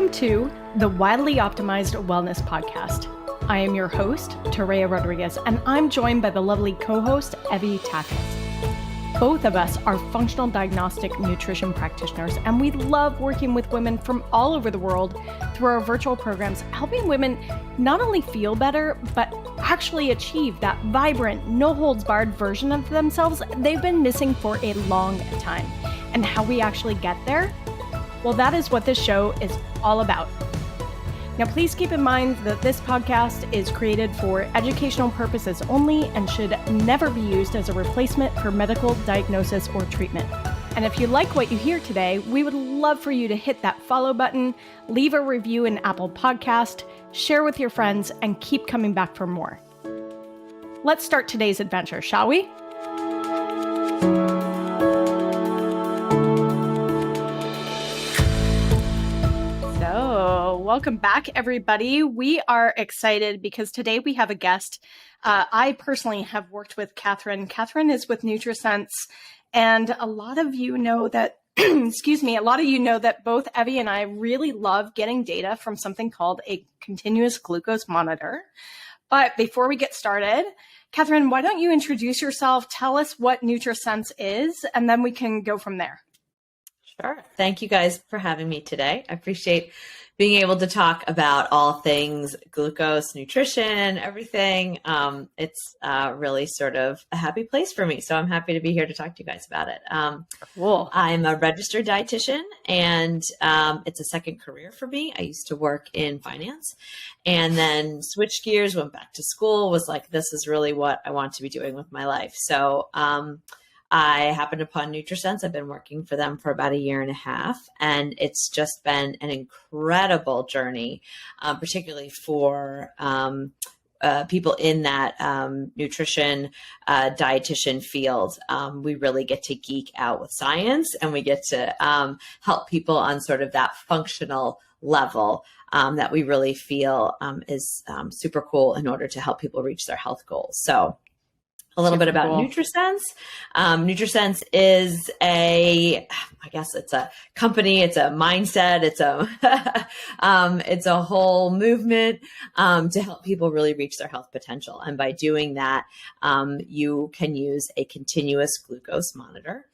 Welcome to the Wildly Optimized Wellness Podcast. I am your host, Toréa Rodriguez, and I'm joined by the lovely co-host, Evie Tackett. Both of us are functional diagnostic nutrition practitioners, and we love working with women from all over the world through our virtual programs, helping women not only feel better, but actually achieve that vibrant, no-holds-barred version of themselves they've been missing for a long time. And how we actually get there? Well, that is what this show is all about. Now, please keep in mind that this podcast is created for educational purposes only and should never be used as a replacement for medical diagnosis or treatment. And if you like what you hear today, we would love for you to hit that follow button, leave a review in Apple Podcast, share with your friends, and keep coming back for more. Let's start today's adventure, shall we? Welcome back, everybody. We are excited because today we have a guest. I personally have worked with Catherine. Catherine is with Nutrisense, and a lot of you know that, a lot of you know that both Evie and I really love getting data from something called a continuous glucose monitor. But before we get started, Catherine, why don't you introduce yourself, tell us what Nutrisense is, and then we can go from there. Sure. Thank you guys for having me today. I appreciate being able to talk about all things glucose, nutrition, everything. It's really sort of a happy place for me. So I'm happy to be here to talk to you guys about it. Cool. I'm a registered dietitian, and it's a second career for me. I used to work in finance and then switched gears, went back to school, was like, this is really what I want to be doing with my life. So I happened upon Nutrisense. I've been working for them for about 1.5 years, and it's just been an incredible journey, particularly for people in that nutrition dietitian field. We really get to geek out with science, and we get to help people on sort of that functional level that we really feel is super cool in order to help people reach their health goals. So a little bit about Nutrisense. Nutrisense is it's a company, it's a mindset, it's a whole movement to help people really reach their health potential. And by doing that, you can use a continuous glucose monitor.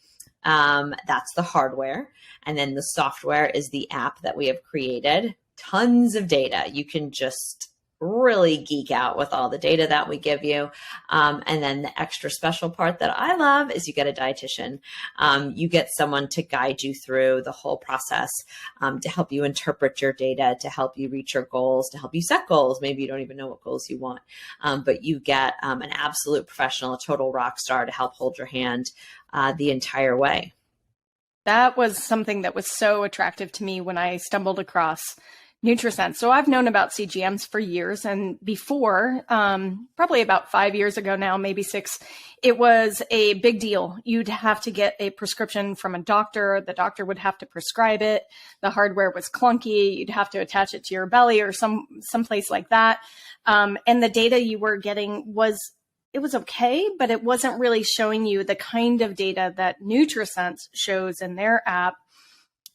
That's the hardware. And then the software is the app that we have created. Tons of data. You can just really geek out with all the data that we give you. And then the extra special part that I love is you get a dietitian. You get someone to guide you through the whole process, to help you interpret your data, to help you reach your goals, to help you set goals. Maybe you don't even know what goals you want, but you get an absolute professional, a total rock star to help hold your hand the entire way. That was something that was so attractive to me when I stumbled across Nutrisense. So I've known about CGMs for years, and before, probably about 5 years ago now, maybe 6, it was a big deal. You'd have to get a prescription from a doctor. The doctor would have to prescribe it. The hardware was clunky. You'd have to attach it to your belly or someplace like that. And the data you were getting was okay, but it wasn't really showing you the kind of data that Nutrisense shows in their app.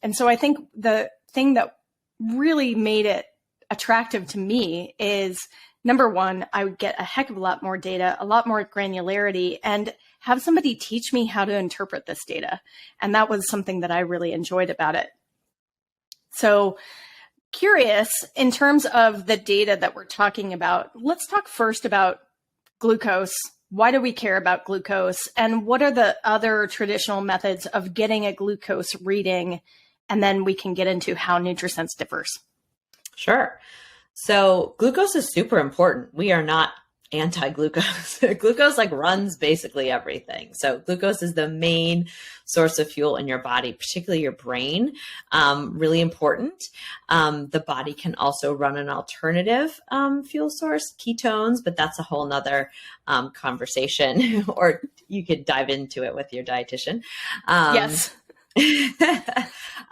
And so I think the thing that really made it attractive to me is, number one, I would get a heck of a lot more data, a lot more granularity, and have somebody teach me how to interpret this data. And that was something that I really enjoyed about it. So curious, in terms of the data that we're talking about, let's talk first about glucose. Why do we care about glucose? And what are the other traditional methods of getting a glucose reading? And then we can get into how Nutrisense differs. Sure. So glucose is super important. We are not anti-glucose. Glucose runs basically everything. So glucose is the main source of fuel in your body, particularly your brain. Really important. The body can also run an alternative fuel source, ketones, but that's a whole nother conversation, or you could dive into it with your dietitian. Yes.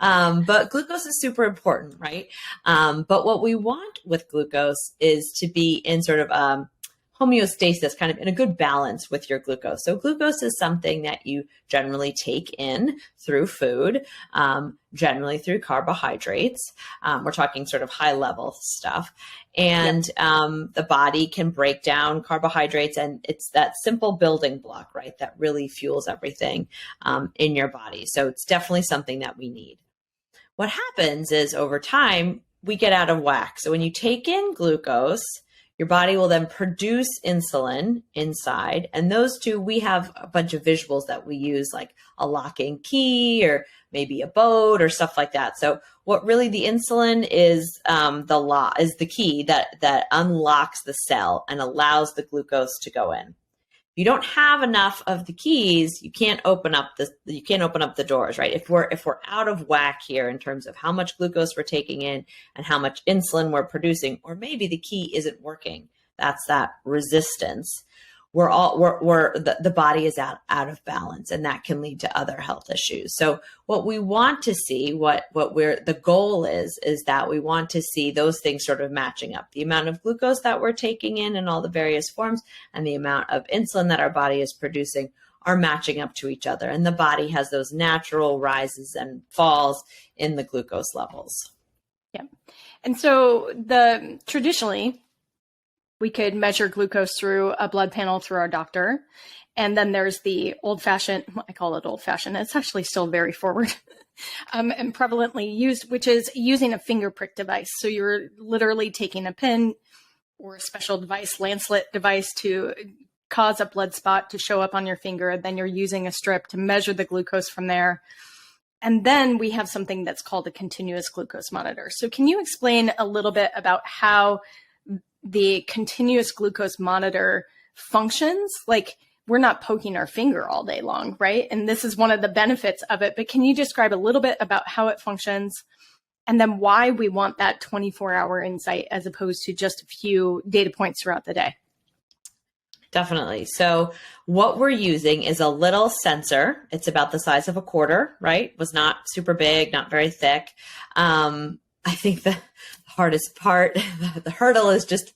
But glucose is super important, right? But what we want with glucose is to be in sort of homeostasis, kind of in a good balance with your glucose. So glucose is something that you generally take in through food, generally through carbohydrates. We're talking sort of high level stuff. And the body can break down carbohydrates, and it's that simple building block, right, that really fuels everything in your body. So it's definitely something that we need. What happens is over time, we get out of whack. So when you take in glucose, your body will then produce insulin inside. And those two, we have a bunch of visuals that we use, like a locking key or maybe a boat or stuff like that. So what really the insulin is, the key that unlocks the cell and allows the glucose to go in. If you don't have enough of the keys, you can't open up the doors, right? If we're out of whack here in terms of how much glucose we're taking in and how much insulin we're producing, or maybe the key isn't working, that's that resistance. The body is out of balance, and that can lead to other health issues. So what we want to see, the goal is that we want to see those things sort of matching up. The amount of glucose that we're taking in all the various forms and the amount of insulin that our body is producing are matching up to each other. And the body has those natural rises and falls in the glucose levels. Yeah. And so traditionally, we could measure glucose through a blood panel through our doctor. And then there's the old-fashioned, I call it old-fashioned, it's actually still very forward, and prevalently used, which is using a finger prick device. So you're literally taking a pin or a special device, lancelet device, to cause a blood spot to show up on your finger. Then you're using a strip to measure the glucose from there. And then we have something that's called a continuous glucose monitor. So can you explain a little bit about how the continuous glucose monitor functions? Like, we're not poking our finger all day long, right? And this is one of the benefits of it. But can you describe a little bit about how it functions and then why we want that 24-hour insight as opposed to just a few data points throughout the day? Definitely. So what we're using is a little sensor. It's about the size of a quarter, right? It was not super big, not very thick. I think the hardest part, the hurdle, is just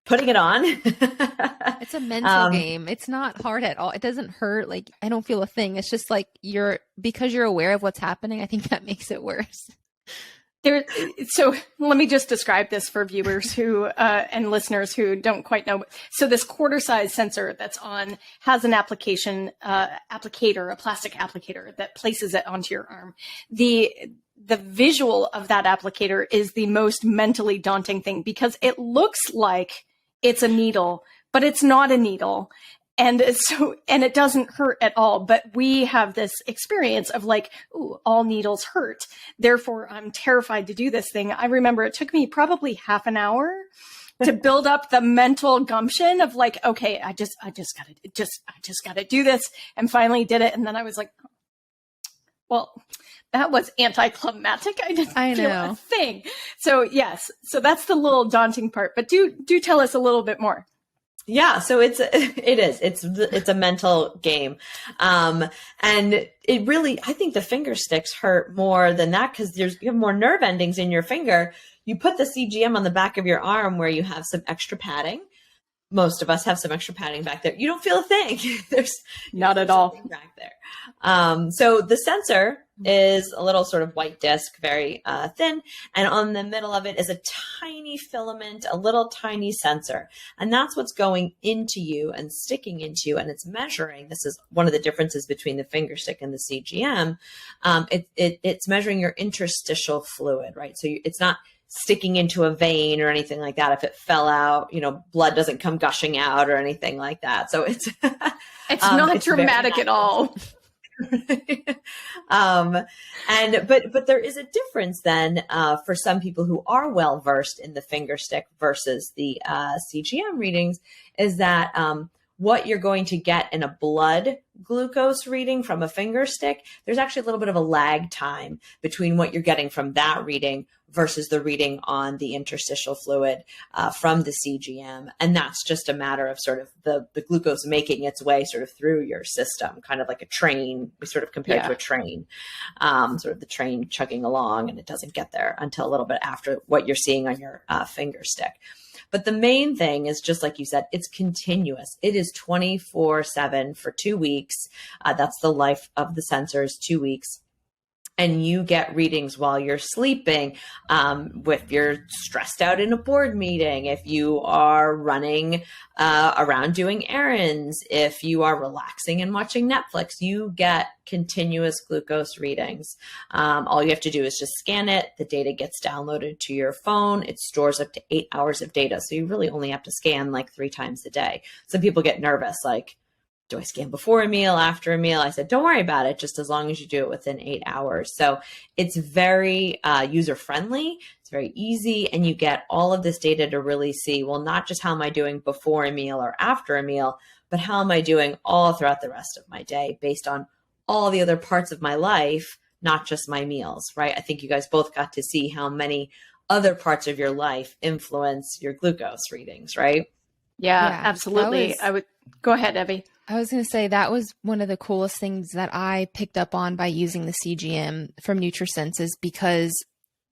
putting it on. It's a mental game. It's not hard at all. It doesn't hurt. Like, I don't feel a thing. It's just like because you're aware of what's happening, I think that makes it worse. So let me just describe this for viewers who and listeners who don't quite know. So this quarter-size sensor that's on has an applicator, a plastic applicator that places it onto your arm. The visual of that applicator is the most mentally daunting thing because it looks like it's a needle, but it's not a needle. And it doesn't hurt at all. But we have this experience of like, ooh, all needles hurt. Therefore, I'm terrified to do this thing. I remember it took me probably half an hour to build up the mental gumption of like, okay, I just gotta do this, and finally did it. And then I was like, well, that was anticlimactic. I didn't feel a thing. So yes, so that's the little daunting part. But do tell us a little bit more. Yeah, so it's a mental game, and it really, I think the finger sticks hurt more than that because you have more nerve endings in your finger. You put the CGM on the back of your arm where you have some extra padding. Most of us have some extra padding back there. You don't feel a thing. There's not at all back there. So the sensor is a little sort of white disc, very thin. And on the middle of it is a tiny filament, a little tiny sensor. And that's what's going into you and sticking into you. And it's measuring. This is one of the differences between the finger stick and the CGM. It's measuring your interstitial fluid, right? So it's not sticking into a vein or anything like that. If it fell out, blood doesn't come gushing out or anything like that. So it's not dramatic at all. But there is a difference then for some people who are well versed in the finger stick versus the CGM readings is that what you're going to get in a blood glucose reading from a finger stick, there's actually a little bit of a lag time between what you're getting from that reading versus the reading on the interstitial fluid from the CGM. And that's just a matter of sort of the glucose making its way sort of through your system, kind of like a train. We sort of compare it to a train, sort of the train chugging along, and it doesn't get there until a little bit after what you're seeing on your finger stick. But the main thing is, just like you said, it's continuous. It is 24/7 for 2 weeks. That's the life of the sensors, 2 weeks. And you get readings while you're sleeping, if you're stressed out in a board meeting, if you are running around doing errands, if you are relaxing and watching Netflix, you get continuous glucose readings. All you have to do is just scan it. The data gets downloaded to your phone. It stores up to 8 hours of data. So you really only have to scan like 3 times a day. Some people get nervous, like, do I scan before a meal, after a meal? I said, don't worry about it, just as long as you do it within 8 hours. So it's very user-friendly. It's very easy. And you get all of this data to really see, well, not just how am I doing before a meal or after a meal, but how am I doing all throughout the rest of my day based on all the other parts of my life, not just my meals, right? I think you guys both got to see how many other parts of your life influence your glucose readings, right? Yeah, absolutely. I would go ahead, Evie. I was going to say that was one of the coolest things that I picked up on by using the CGM from Nutrisense, is because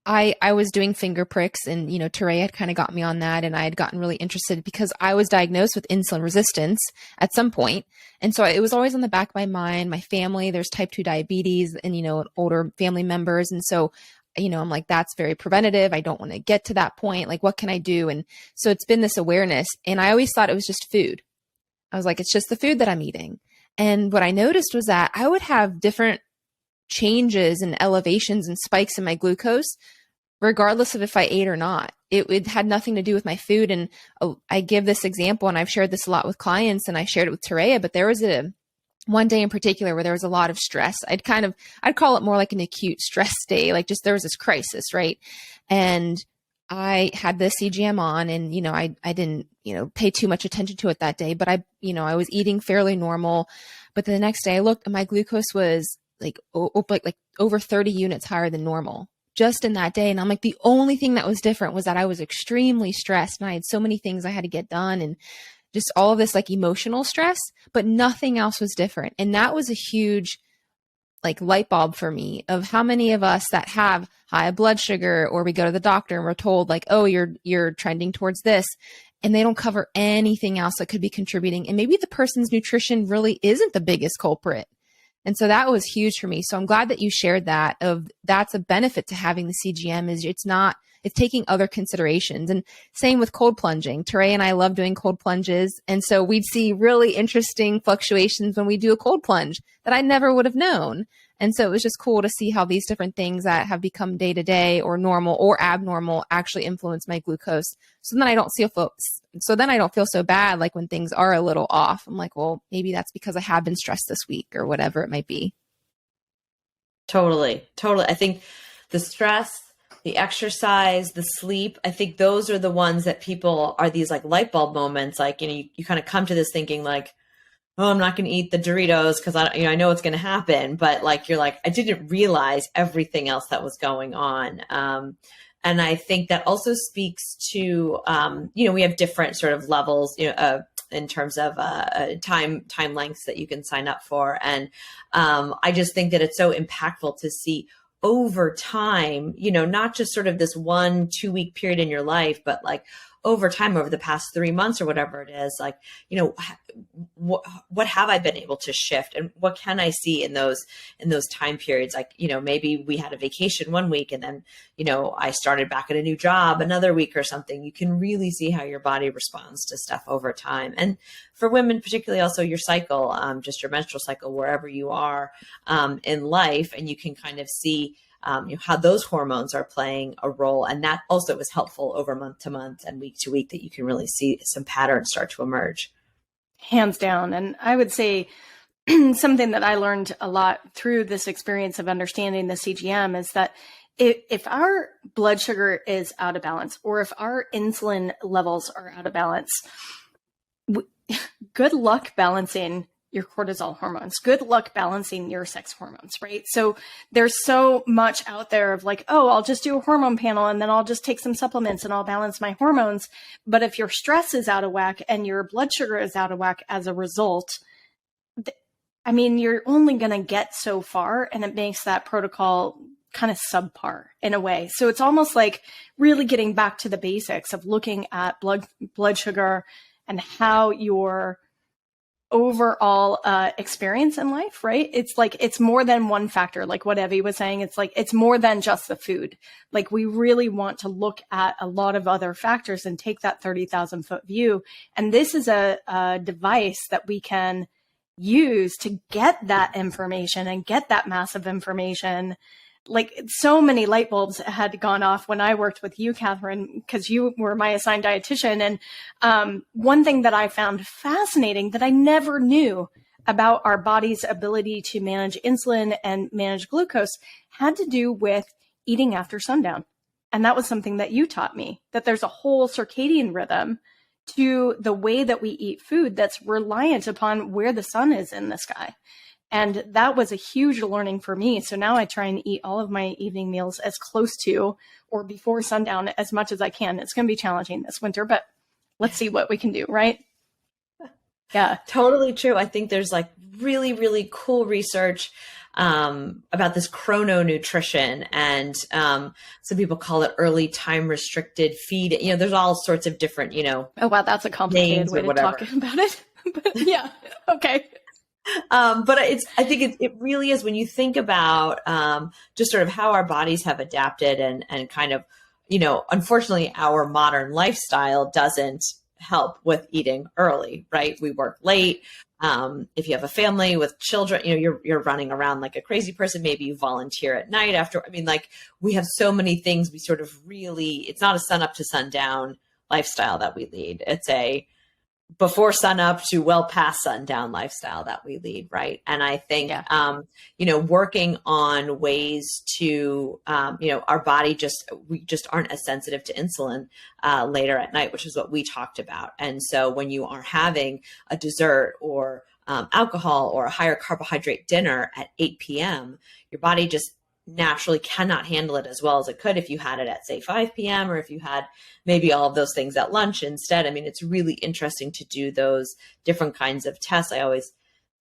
I was doing finger pricks, and, you know, Toréa had kind of got me on that, and I had gotten really interested because I was diagnosed with insulin resistance at some point. And so it was always on the back of my mind. My family, there's type 2 diabetes and, you know, older family members. And so, you know, I'm like, that's very preventative. I don't want to get to that point. Like, what can I do? And so it's been this awareness. And I always thought it was just food. I was like, it's just the food that I'm eating. And what I noticed was that I would have different changes and elevations and spikes in my glucose, regardless of if I ate or not. It had nothing to do with my food. And I give this example, and I've shared this a lot with clients, and I shared it with Toréa, but there was one day in particular where there was a lot of stress. I'd call it more like an acute stress day. Like, just there was this crisis, right? And I had the CGM on, and, you know, I didn't, you know, pay too much attention to it that day, but I was eating fairly normal. But the next day I looked, and my glucose was like over 30 units higher than normal just in that day. And I'm like, the only thing that was different was that I was extremely stressed, and I had so many things I had to get done, and just all of this like emotional stress, but nothing else was different. And that was a huge like light bulb for me of how many of us that have high blood sugar, or we go to the doctor and we're told like, oh, you're trending towards this, and they don't cover anything else that could be contributing. And maybe the person's nutrition really isn't the biggest culprit. And so that was huge for me. So I'm glad that you shared that, of that's a benefit to having the CGM, is it's taking other considerations. And same with cold plunging. Toréa and I love doing cold plunges. And so we'd see really interesting fluctuations when we do a cold plunge that I never would have known. And so it was just cool to see how these different things that have become day to day or normal or abnormal actually influence my glucose. So then I don't feel so bad like when things are a little off. I'm like, well, maybe that's because I have been stressed this week or whatever it might be. Totally. I think the stress, the exercise, the sleep, I think those are the ones that people are these like light bulb moments. Like, you know, you kind of come to this thinking like, oh, I'm not going to eat the Doritos because I know it's going to happen. But like, you're like, I didn't realize everything else that was going on. And I think that also speaks to, we have different sort of levels, in terms of time lengths that you can sign up for. And I just think that it's so impactful to see over time, not just sort of this 1-2 week period in your life, but like over time, over the past 3 months or whatever it is, like, what have I been able to shift, and what can I see in those time periods? Like, maybe we had a vacation 1 week, and then, I started back at a new job another week or something. You can really see how your body responds to stuff over time. And for women, particularly also your cycle, just your menstrual cycle, wherever you are in life, and you can kind of see how those hormones are playing a role. And that also is helpful over month to month and week to week, that you can really see some patterns start to emerge. Hands down. And I would say something that I learned a lot through this experience of understanding the CGM is that if our blood sugar is out of balance, or if our insulin levels are out of balance, good luck balancing your cortisol hormones. Good luck balancing your sex hormones, right? So there's so much out there of like, oh, I'll just do a hormone panel, and then I'll just take some supplements and I'll balance my hormones. But if your stress is out of whack and your blood sugar is out of whack as a result, you're only going to get so far, and it makes that protocol kind of subpar in a way. So it's almost like really getting back to the basics of looking at blood sugar and how your overall experience in life, right? It's like, it's more than one factor. Like what Evie was saying, it's like, it's more than just the food. Like we really want to look at a lot of other factors and take that 30,000 foot view. And this is a device that we can use to get that information and get that massive information. Like so many light bulbs had gone off when I worked with you, Catherine, because you were my assigned dietitian. And one thing that I found fascinating that I never knew about our body's ability to manage insulin and manage glucose had to do with eating after sundown. And that was something that you taught me, that there's a whole circadian rhythm to the way that we eat food that's reliant upon where the sun is in the sky. And that was a huge learning for me. So now I try and eat all of my evening meals as close to or before sundown as much as I can. It's going to be challenging this winter, but let's see what we can do, right? Yeah. Totally true. I think there's like really, really cool research about this chrononutrition, and some people call it early time restricted feed. You know, there's all sorts of different, Oh, wow. That's a complicated way to talk about it. But yeah. Okay. But I think it really is, when you think about just sort of how our bodies have adapted and kind of, unfortunately our modern lifestyle doesn't help with eating early, right? We work late. If you have a family with children, you're running around like a crazy person. Maybe you volunteer at night after. I mean, like we have so many things. We sort of really, it's not a sun up to sundown lifestyle that we lead. It's a before sun up to well past sundown lifestyle that we lead. Right. And I think, working on ways to, our body we just aren't as sensitive to insulin later at night, which is what we talked about. And so when you are having a dessert or alcohol or a higher carbohydrate dinner at 8 p.m., your body just naturally cannot handle it as well as it could if you had it at, say, 5 p.m. or if you had maybe all of those things at lunch instead. I mean, it's really interesting to do those different kinds of tests. I always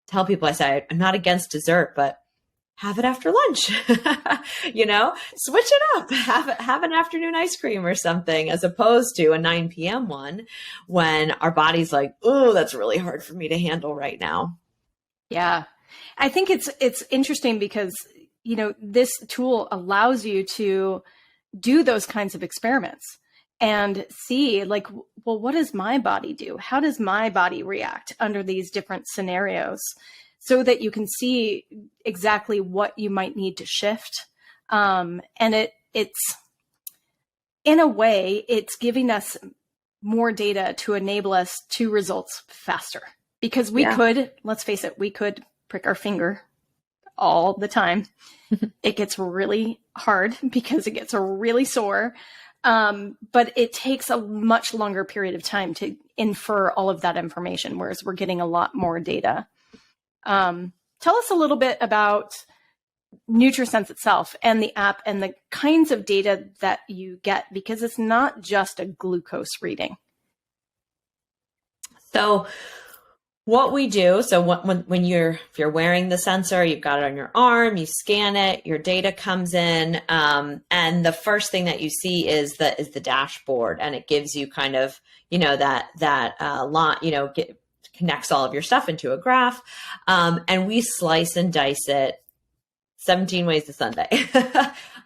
tell people, I say, I'm not against dessert, but have it after lunch, switch it up, have an afternoon ice cream or something, as opposed to a 9 p.m. one when our body's like, oh, that's really hard for me to handle right now. Yeah. I think it's interesting because this tool allows you to do those kinds of experiments and see like, well, what does my body do? How does my body react under these different scenarios so that you can see exactly what you might need to shift. And it's in a way, it's giving us more data to enable us to results faster because we could, let's face it, we could prick our finger all the time. It gets really hard because it gets really sore. But it takes a much longer period of time to infer all of that information, whereas we're getting a lot more data. Tell us a little bit about Nutrisense itself and the app and the kinds of data that you get, because it's not just a glucose reading. So what we do, so when if you're wearing the sensor, you've got it on your arm, you scan it, your data comes in, and the first thing that you see is the dashboard, and it gives you kind of connects all of your stuff into a graph, and we slice and dice it 17 ways to Sunday.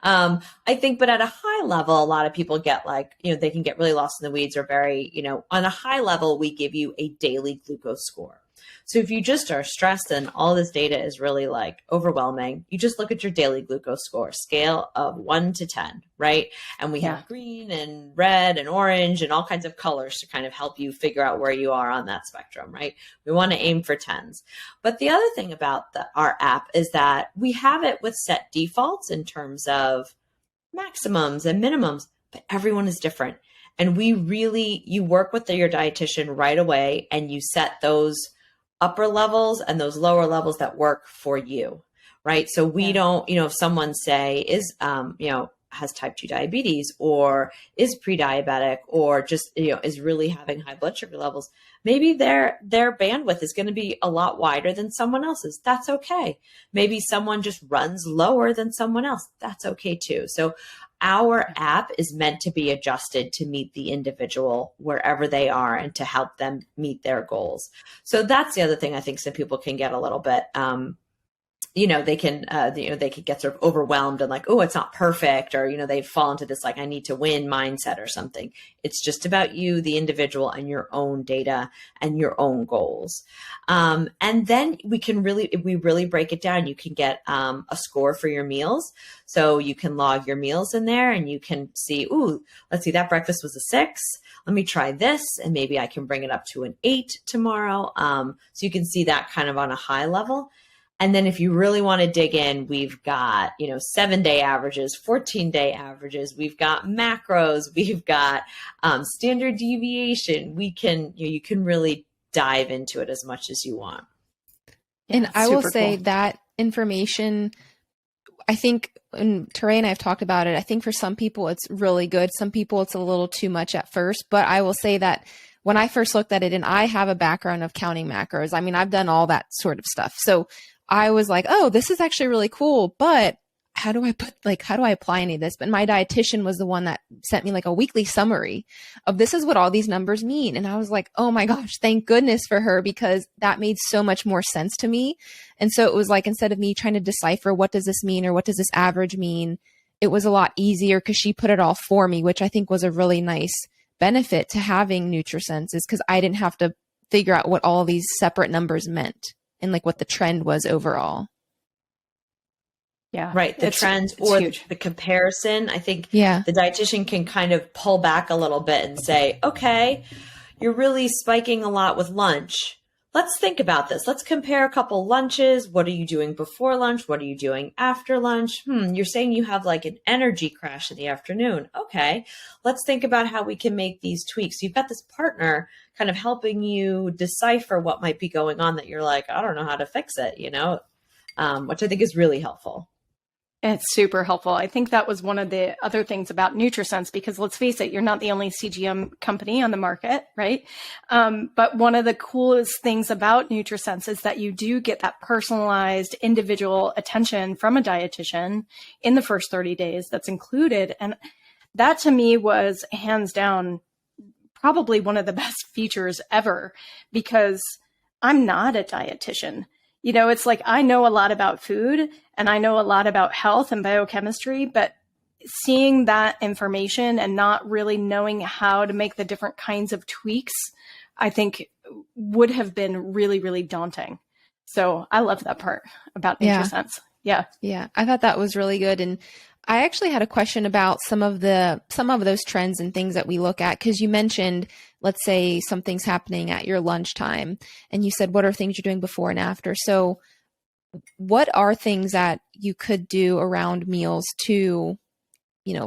I think, but at a high level, a lot of people get they can get really lost in the weeds or very, on a high level, we give you a daily glucose score. So if you just are stressed and all this data is really overwhelming, you just look at your daily glucose score, scale of 1 to 10, right? And we have green and red and orange and all kinds of colors to kind of help you figure out where you are on that spectrum, right? We want to aim for 10s. But the other thing about our app is that we have it with set defaults in terms of maximums and minimums, but everyone is different. And you work with your dietitian right away and you set those upper levels and those lower levels that work for you, right? So we don't, if someone say is, has type 2 diabetes or is pre-diabetic or just, is really having high blood sugar levels, maybe their bandwidth is going to be a lot wider than someone else's. That's okay. Maybe someone just runs lower than someone else. That's okay too. So our app is meant to be adjusted to meet the individual wherever they are and to help them meet their goals. So that's the other thing I think some people can get a little bit, they can get sort of overwhelmed and like, oh, it's not perfect. Or, they fall into this, like, I need to win mindset or something. It's just about you, the individual, and your own data and your own goals. And then if we really break it down, you can get a score for your meals. So you can log your meals in there and you can see, ooh, let's see, that breakfast was a 6. Let me try this. And maybe I can bring it up to an 8 tomorrow. So you can see that kind of on a high level. And then if you really want to dig in, we've got, 7-day averages, 14-day averages. We've got macros. We've got standard deviation. You can really dive into it as much as you want. And Yeah, I will say cool. that information, I think, and Toréa and I have talked about it, I think for some people it's really good. Some people it's a little too much at first. But I will say that when I first looked at it, and I have a background of counting macros, I mean, I've done all that sort of stuff. So I was like, oh, this is actually really cool, but how do I apply any of this? But my dietitian was the one that sent me like a weekly summary of this is what all these numbers mean. And I was like, oh my gosh, thank goodness for her, because that made so much more sense to me. And so it was like, instead of me trying to decipher what does this mean or what does this average mean, it was a lot easier because she put it all for me, which I think was a really nice benefit to having Nutrisense, is because I didn't have to figure out what all these separate numbers meant and like what the trend was overall. Yeah. Right. The trends or the comparison. I think the dietitian can kind of pull back a little bit and say, okay, you're really spiking a lot with lunch. Let's think about this. Let's compare a couple lunches. What are you doing before lunch? What are you doing after lunch? You're saying you have like an energy crash in the afternoon. Okay. Let's think about how we can make these tweaks. You've got this partner kind of helping you decipher what might be going on that you're like, I don't know how to fix it, which I think is really helpful. It's super helpful. I think that was one of the other things about Nutrisense, because let's face it, you're not the only CGM company on the market, right? But one of the coolest things about Nutrisense is that you do get that personalized individual attention from a dietitian in the first 30 days that's included. And that to me was hands down probably one of the best features ever, because I'm not a dietitian. It's like, I know a lot about food and I know a lot about health and biochemistry, but seeing that information and not really knowing how to make the different kinds of tweaks, I think would have been really, really daunting. So I love that part about Nutrisense. Yeah. I thought that was really good. And I actually had a question about some of those trends and things that we look at, because you mentioned, let's say something's happening at your lunchtime and you said, what are things you're doing before and after? So what are things that you could do around meals to,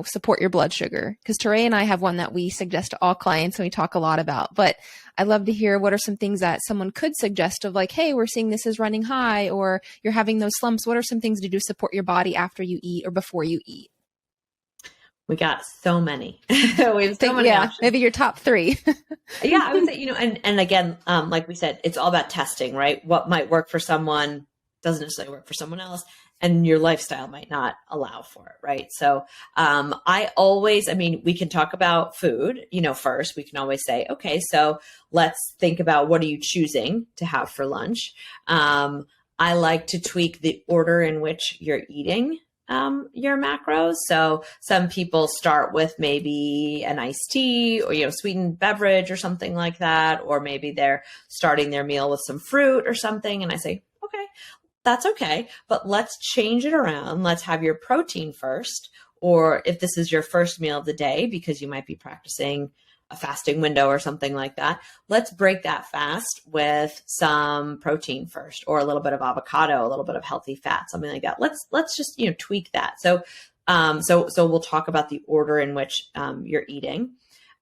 support your blood sugar? Because Toréa and I have one that we suggest to all clients and we talk a lot about, but I'd love to hear what are some things that someone could suggest of like, hey, we're seeing this is running high, or you're having those slumps. What are some things to do to support your body after you eat or before you eat? We got so many. We have so many options. Maybe your top 3. Yeah, I would say, and again, like we said, it's all about testing, right? What might work for someone doesn't necessarily work for someone else, and your lifestyle might not allow for it, right? So we can talk about food, first. We can always say, okay, so let's think about what are you choosing to have for lunch. I like to tweak the order in which you're eating your macros. So some people start with maybe an iced tea or, sweetened beverage or something like that. Or maybe they're starting their meal with some fruit or something. And I say, okay, that's okay, but let's change it around. Let's have your protein first. Or if this is your first meal of the day, because you might be practicing a fasting window or something like that, let's break that fast with some protein first, or a little bit of avocado, a little bit of healthy fat, something like that. Let's just, tweak that. So we'll talk about the order in which you're eating.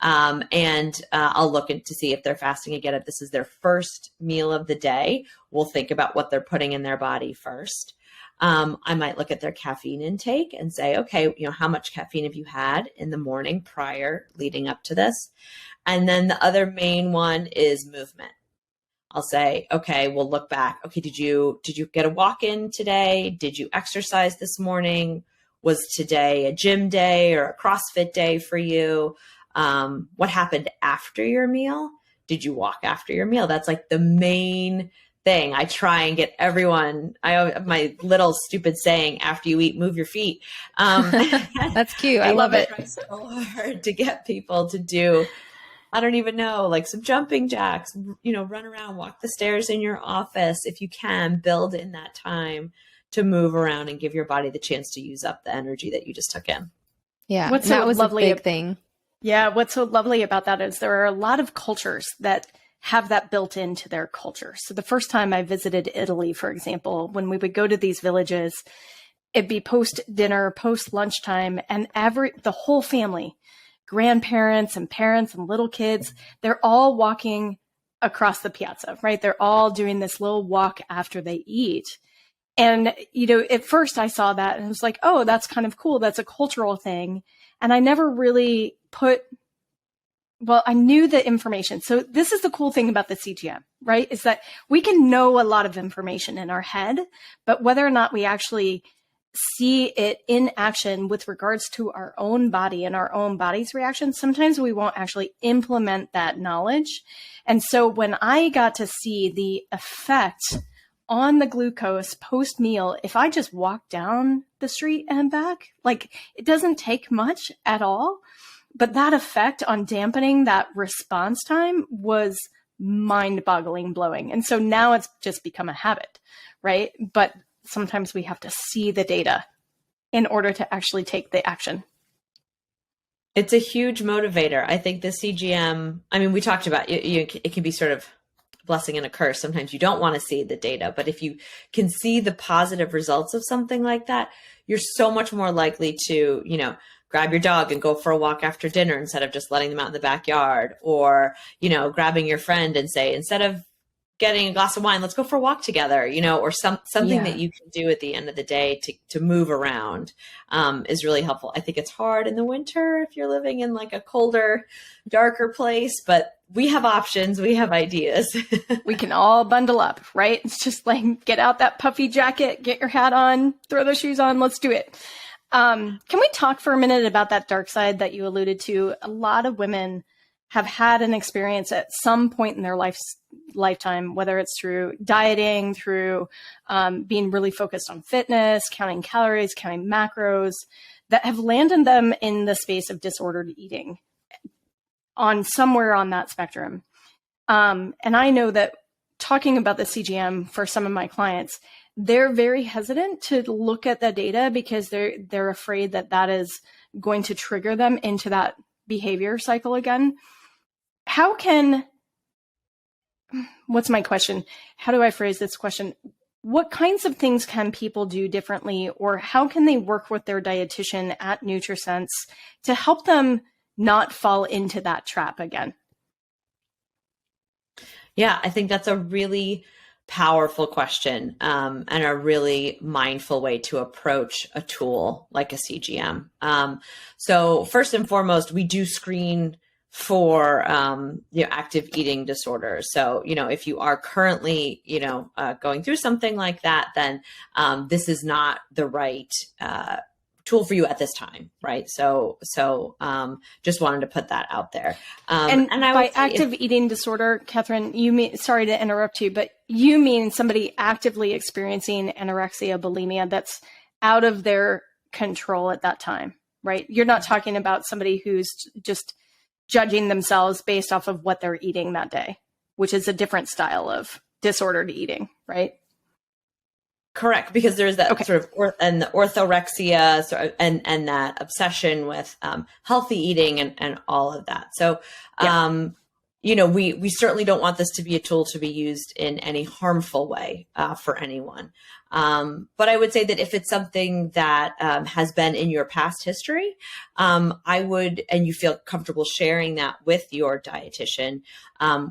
And I'll look to see if they're fasting again. If this is their first meal of the day, we'll think about what they're putting in their body first. I might look at their caffeine intake and say, okay, how much caffeine have you had in the morning prior leading up to this? And then the other main one is movement. I'll say, okay, we'll look back. Okay, did you get a walk in today? Did you exercise this morning? Was today a gym day or a CrossFit day for you? What happened after your meal? Did you walk after your meal? That's like the main thing. I try and get everyone, I have my little stupid saying, after you eat, move your feet. That's cute. I love it. I try so hard to get people to do, I don't even know, like some jumping jacks, run around, walk the stairs in your office. If you can, build in that time to move around and give your body the chance to use up the energy that you just took in. Yeah. That was a big thing. Yeah. What's so lovely about that is there are a lot of cultures that have that built into their culture. So the first time I visited Italy, for example, when we would go to these villages, it'd be post dinner, post lunchtime, and the whole family, grandparents and parents and little kids, they're all walking across the piazza, right? They're all doing this little walk after they eat. And, at first I saw that and I was like, oh, that's kind of cool. That's a cultural thing. And I never really I knew the information. So this is the cool thing about the CGM, right? Is that we can know a lot of information in our head, but whether or not we actually see it in action with regards to our own body and our own body's reaction, sometimes we won't actually implement that knowledge. And so when I got to see the effect on the glucose post meal, if I just walk down the street and back, like it doesn't take much at all. But that effect on dampening that response time was mind-boggling blowing. And so now it's just become a habit, right? But sometimes we have to see the data in order to actually take the action. It's a huge motivator. I think the CGM, we talked about it can be sort of a blessing and a curse. Sometimes you don't want to see the data, but if you can see the positive results of something like that, you're so much more likely to, grab your dog and go for a walk after dinner instead of just letting them out in the backyard, or, grabbing your friend and say, instead of getting a glass of wine, let's go for a walk together, or something that you can do at the end of the day to move around, is really helpful. I think it's hard in the winter if you're living in like a colder, darker place, but we have options. We have ideas. We can all bundle up, right? It's just like, get out that puffy jacket, get your hat on, throw those shoes on. Let's do it. Can we talk for a minute about that dark side that you alluded to? A lot of women have had an experience at some point in their lifetime, whether it's through dieting, through being really focused on fitness, counting calories, counting macros, that have landed them in the space of disordered eating on somewhere on that spectrum. And I know that talking about the CGM for some of my clients, they're very hesitant to look at the data because they're afraid that is going to trigger them into that behavior cycle again. What's my question? How do I phrase this question? What kinds of things can people do differently, or how can they work with their dietitian at Nutrisense to help them not fall into that trap again? Yeah, I think that's a really powerful question, and a really mindful way to approach a tool like a CGM. So first and foremost, we do screen for active eating disorders. So, if you are currently, going through something like that, then this is not the right tool for you at this time, right? So just wanted to put that out there. And by active eating disorder, Catherine, you mean, sorry to interrupt you, but you mean somebody actively experiencing anorexia, bulimia that's out of their control at that time, right? You're not talking about somebody who's just judging themselves based off of what they're eating that day, which is a different style of disordered eating, right? Correct, because there's that sort of and the orthorexia and that obsession with healthy eating and all of that. So, we certainly don't want this to be a tool to be used in any harmful way for anyone. But I would say that if it's something that has been in your past history, I would, and you feel comfortable sharing that with your dietitian,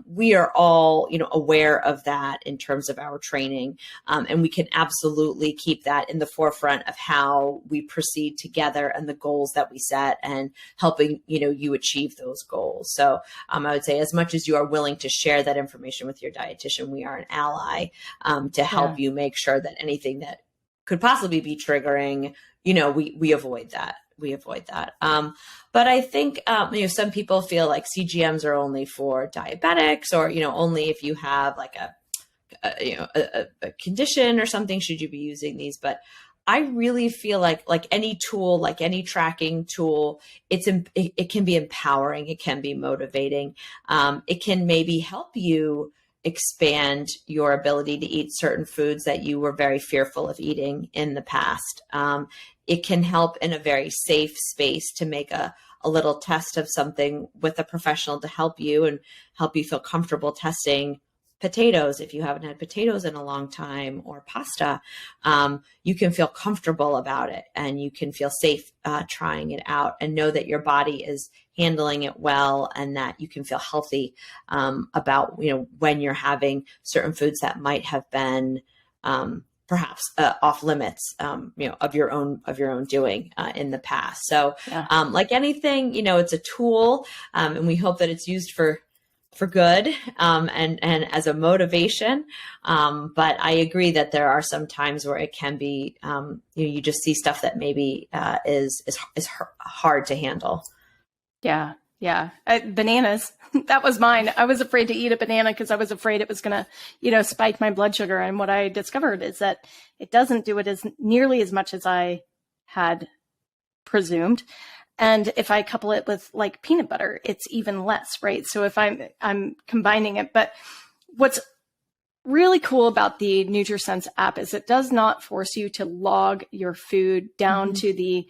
we are all, aware of that in terms of our training. And we can absolutely keep that in the forefront of how we proceed together and the goals that we set and helping, you achieve those goals. So I would say as much as you are willing to share that information with your dietitian, we are an ally to help you make sure that anything that could possibly be triggering, we avoid that. But I think, some people feel like CGMs are only for diabetics or, only if you have like a condition or something, should you be using these? But I really feel like any tool, like any tracking tool, it can be empowering. It can be motivating. It can maybe help you expand your ability to eat certain foods that you were very fearful of eating in the past. It can help in a very safe space to make a little test of something with a professional to help you and help you feel comfortable testing potatoes. If you haven't had potatoes in a long time, or pasta, you can feel comfortable about it and you can feel safe trying it out and know that your body is handling it well and that you can feel healthy about, when you're having certain foods that might have been perhaps off limits, of your own doing in the past. So like anything, it's a tool and we hope that it's used for good and as a motivation. But I agree that there are some times where it can be, you just see stuff that maybe is hard to handle. Yeah. Yeah. Bananas. That was mine. I was afraid to eat a banana because I was afraid it was going to, spike my blood sugar. And what I discovered is that it doesn't do it as nearly as much as I had presumed. And if I couple it with like peanut butter, it's even less, right? So if I'm combining it, but what's really cool about the Nutrisense app is it does not force you to log your food down to the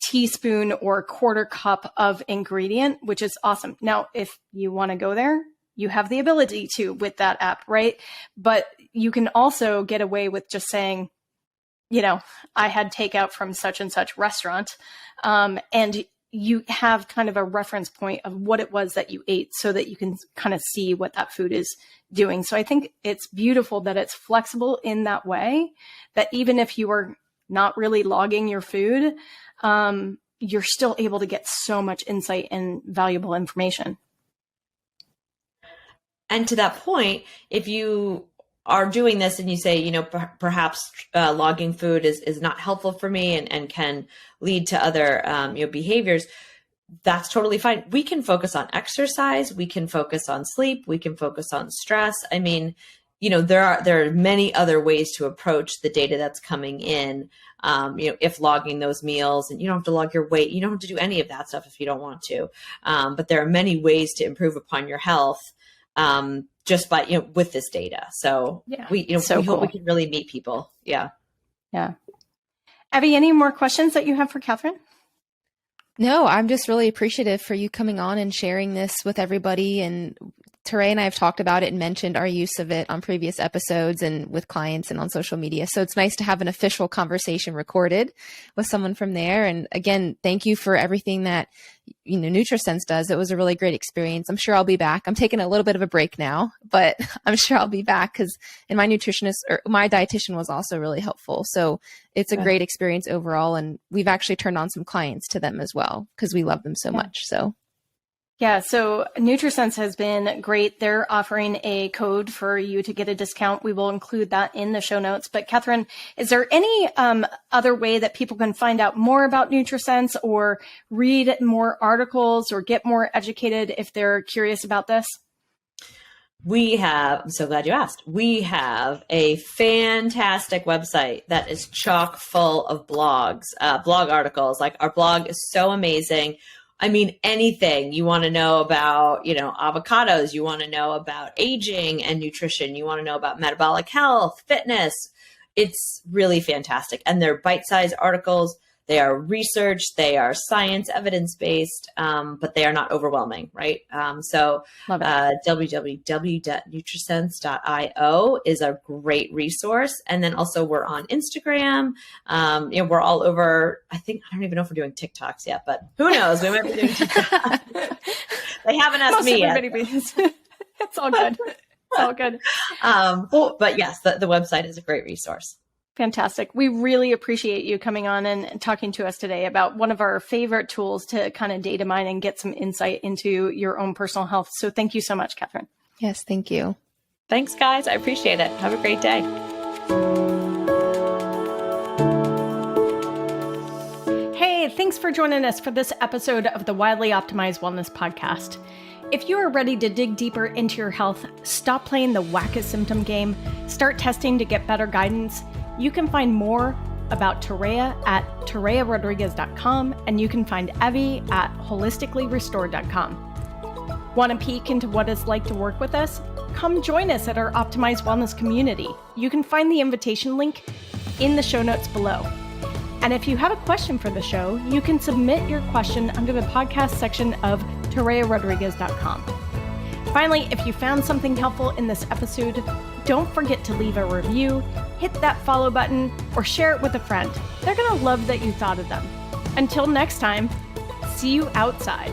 teaspoon or quarter cup of ingredient, which is awesome. Now, if you want to go there, you have the ability to with that app, right? But you can also get away with just saying, I had takeout from such and such restaurant. And you have kind of a reference point of what it was that you ate so that you can kind of see what that food is doing. So I think it's beautiful that it's flexible in that way, that even if you are not really logging your food, you're still able to get so much insight and valuable information. And to that point, if you are doing this and you say, perhaps logging food is not helpful for me and can lead to other, behaviors, that's totally fine. We can focus on exercise. We can focus on sleep. We can focus on stress. I mean, there are many other ways to approach the data that's coming in. If logging those meals, and you don't have to log your weight, you don't have to do any of that stuff if you don't want to. But there are many ways to improve upon your health just by, with this data. So we hope we can really meet people. Yeah. Yeah. Evie, any more questions that you have for Catherine? No, I'm just really appreciative for you coming on and sharing this with everybody. And Toréa and I have talked about it and mentioned our use of it on previous episodes and with clients and on social media. So it's nice to have an official conversation recorded with someone from there. And again, thank you for everything that Nutrisense does. It was a really great experience. I'm sure I'll be back. I'm taking a little bit of a break now, but I'm sure I'll be back because my nutritionist or my dietitian was also really helpful. So it's a great experience overall. And we've actually turned on some clients to them as well because we love them so much. So yeah, so Nutrisense has been great. They're offering a code for you to get a discount. We will include that in the show notes. But Catherine, is there any other way that people can find out more about Nutrisense or read more articles or get more educated if they're curious about this? I'm so glad you asked. We have a fantastic website that is chock full of blogs, blog articles. Like our blog is so amazing. I mean, anything you want to know about, avocados, you want to know about aging and nutrition, you want to know about metabolic health, fitness. It's really fantastic. And they're bite-sized articles They are research, they are science, evidence-based, but they are not overwhelming, right? So www.nutrisense.io is a great resource. And then also we're on Instagram. We're all over, I don't even know if we're doing TikToks yet, but who knows? We might be doing TikToks. They haven't asked me yet. It's all good. It's all good. But yes, the website is a great resource. Fantastic. We really appreciate you coming on and talking to us today about one of our favorite tools to kind of data mine and get some insight into your own personal health. So thank you so much, Catherine. Yes, thank you. Thanks, guys. I appreciate it. Have a great day. Hey, thanks for joining us for this episode of the Wildly Optimized Wellness Podcast. If you are ready to dig deeper into your health, stop playing the whack-a-symptom game, start testing to get better guidance, you can find more about Toréa at torearodriguez.com, and you can find Evie at holisticallyrestored.com. Want a peek into what it's like to work with us? Come join us at our Optimized Wellness community. You can find the invitation link in the show notes below. And if you have a question for the show, you can submit your question under the podcast section of torearodriguez.com. Finally, if you found something helpful in this episode, don't forget to leave a review, hit that follow button, or share it with a friend. They're going to love that you thought of them. Until next time, see you outside.